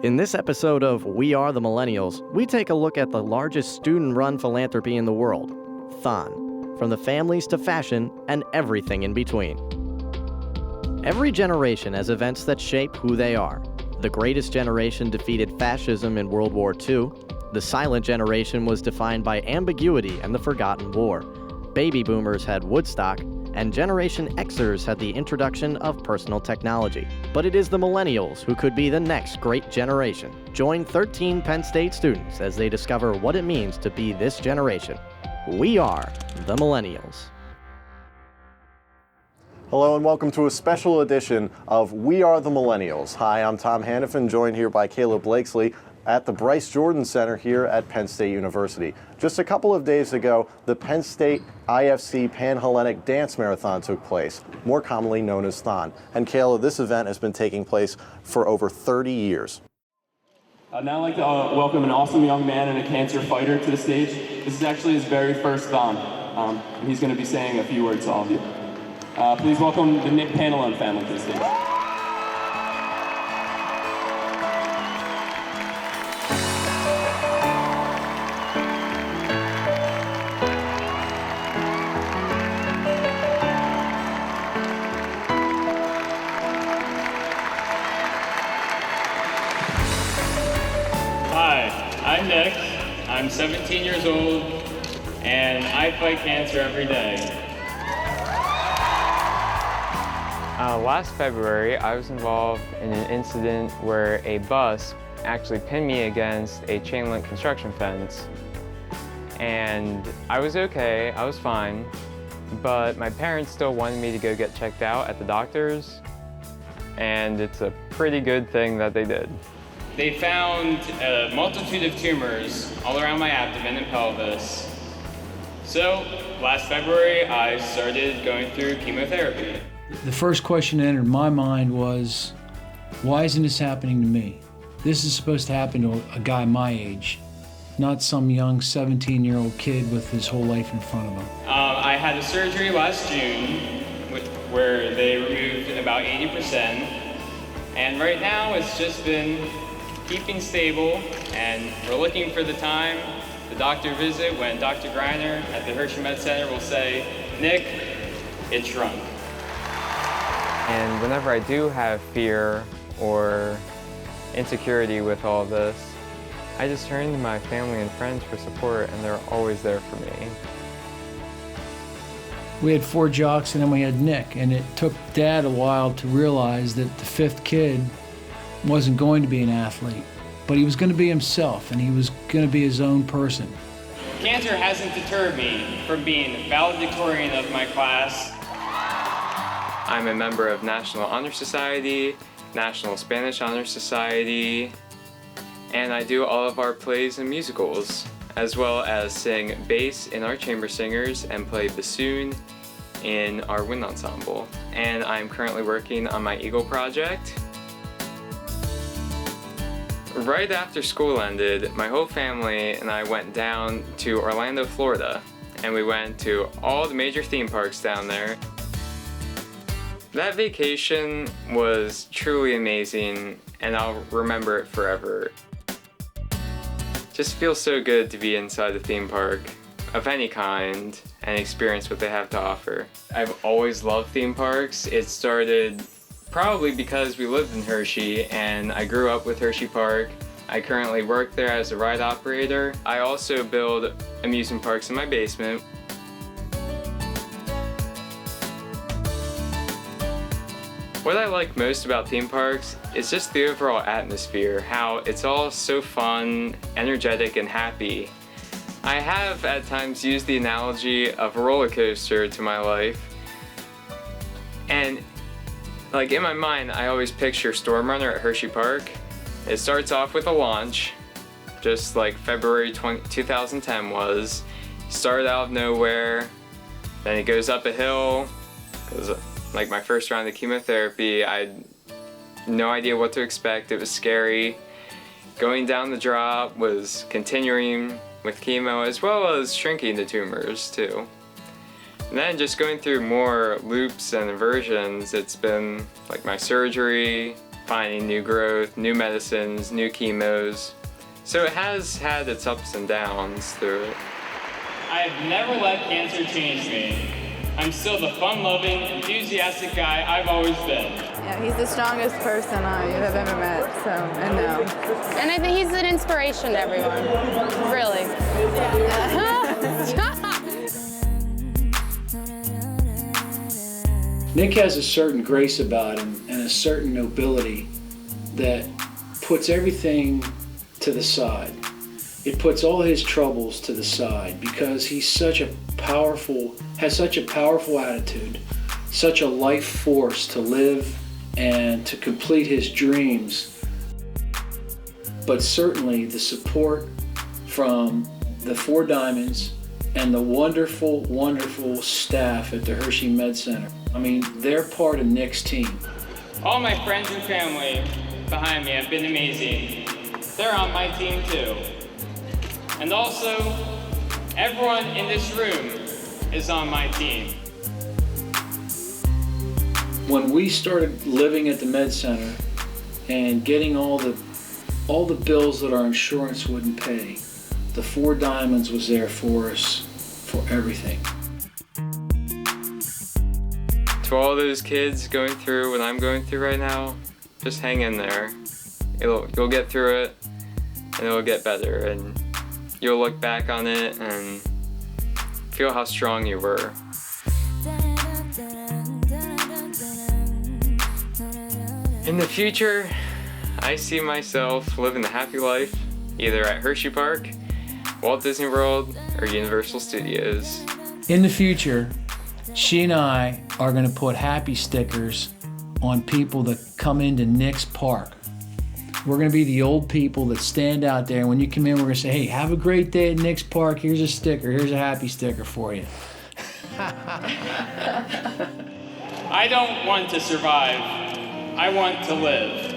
In this episode of We Are the Millennials, we take a look at the largest student-run philanthropy in the world, Thon, from the families to fashion and everything in between. Every generation has events that shape who they are. The greatest generation defeated fascism in World War II. The silent generation was defined by ambiguity and the forgotten war. Baby boomers had Woodstock, and Generation Xers had the introduction of personal technology. But it is the millennials who could be the next great generation. Join 13 Penn State students as they discover what it means to be this generation. We are the millennials. Hello and welcome to a special edition of We Are the Millennials. Hi, I'm Tom Hannafin, joined here by Caleb Blakesley at the Bryce Jordan Center here at Penn State University. Just a couple of days ago, the Penn State IFC Pan-Hellenic Dance Marathon took place, more commonly known as Thon. And Caleb, this event has been taking place for over 30 years. I'd now like to welcome an awesome young man and a cancer fighter to the stage. This is actually his very first Thon, and he's going to be saying a few words to all of you. Please welcome the Nick Pantalone family to the stage. Hi, I'm Nick. I'm 17 years old, and I fight cancer every day. Last February, I was involved in an incident where a bus actually pinned me against a chain link construction fence. And I was okay, I was fine, but my parents still wanted me to go get checked out at the doctor's, and it's a pretty good thing that they did. They found a multitude of tumors all around my abdomen and pelvis. So, last February, I started going through chemotherapy. The first question that entered my mind was, why isn't this happening to me? This is supposed to happen to a guy my age, not some young 17-year-old kid with his whole life in front of him. I had a surgery last June where they removed about 80%. And right now, it's just been keeping stable, and we're looking for the time, the doctor visit, when Dr. Greiner at the Hershey Med Center will say, Nick, it's shrunk. And whenever I do have fear or insecurity with all of this, I just turn to my family and friends for support, and they're always there for me. We had 4 jocks and then we had Nick, and it took Dad a while to realize that the 5th kid wasn't going to be an athlete, but he was going to be himself, and he was going to be his own person. Cancer hasn't deterred me from being valedictorian of my class. I'm a member of National Honor Society, National Spanish Honor Society, and I do all of our plays and musicals, as well as sing bass in our chamber singers and play bassoon in our wind ensemble. And I'm currently working on my Eagle project. Right after school ended, my whole family and I went down to Orlando, Florida, and we went to all the major theme parks down there. That vacation was truly amazing, and I'll remember it forever. Just feels so good to be inside a theme park of any kind and experience what they have to offer. I've always loved theme parks. It started probably because we lived in Hershey, and I grew up with Hershey Park. I currently work there as a ride operator. I also build amusement parks in my basement. What I like most about theme parks is just the overall atmosphere, how it's all so fun, energetic, and happy. I have at times used the analogy of a roller coaster to my life, and like in my mind, I always picture Storm Runner at Hershey Park. It starts off with a launch, just like February 2010 was. Started out of nowhere, then it goes up a hill. Like my first round of chemotherapy, I had no idea what to expect. It was scary. Going down the drop was continuing with chemo, as well as shrinking the tumors too. And then just going through more loops and inversions, it's been like my surgery, finding new growth, new medicines, new chemos. So it has had its ups and downs through it. I've never let cancer change me. I'm still the fun-loving, enthusiastic guy I've always been. Yeah, he's the strongest person you have ever met, so, and no. And I think he's an inspiration to everyone, really. Nick has a certain grace about him and a certain nobility that puts everything to the side. It puts all his troubles to the side because he's has such a powerful attitude, such a life force to live and to complete his dreams. But certainly the support from the Four Diamonds and the wonderful, wonderful staff at the Hershey Med Center. I mean, they're part of Nick's team. All my friends and family behind me have been amazing. They're on my team too. And also, everyone in this room is on my team. When we started living at the Med Center and getting all the bills that our insurance wouldn't pay, the Four Diamonds was there for us for everything. To all those kids going through what I'm going through right now, just hang in there. You'll get through it, and it'll get better, and you'll look back on it and feel how strong you were. In the future, I see myself living a happy life, either at Hershey Park, Walt Disney World, or Universal Studios. In the future, she and I are going to put happy stickers on people that come into Nick's park. We're going to be the old people that stand out there. When you come in, we're going to say, hey, have a great day at Nick's Park. Here's a sticker. Here's a happy sticker for you. I don't want to survive. I want to live.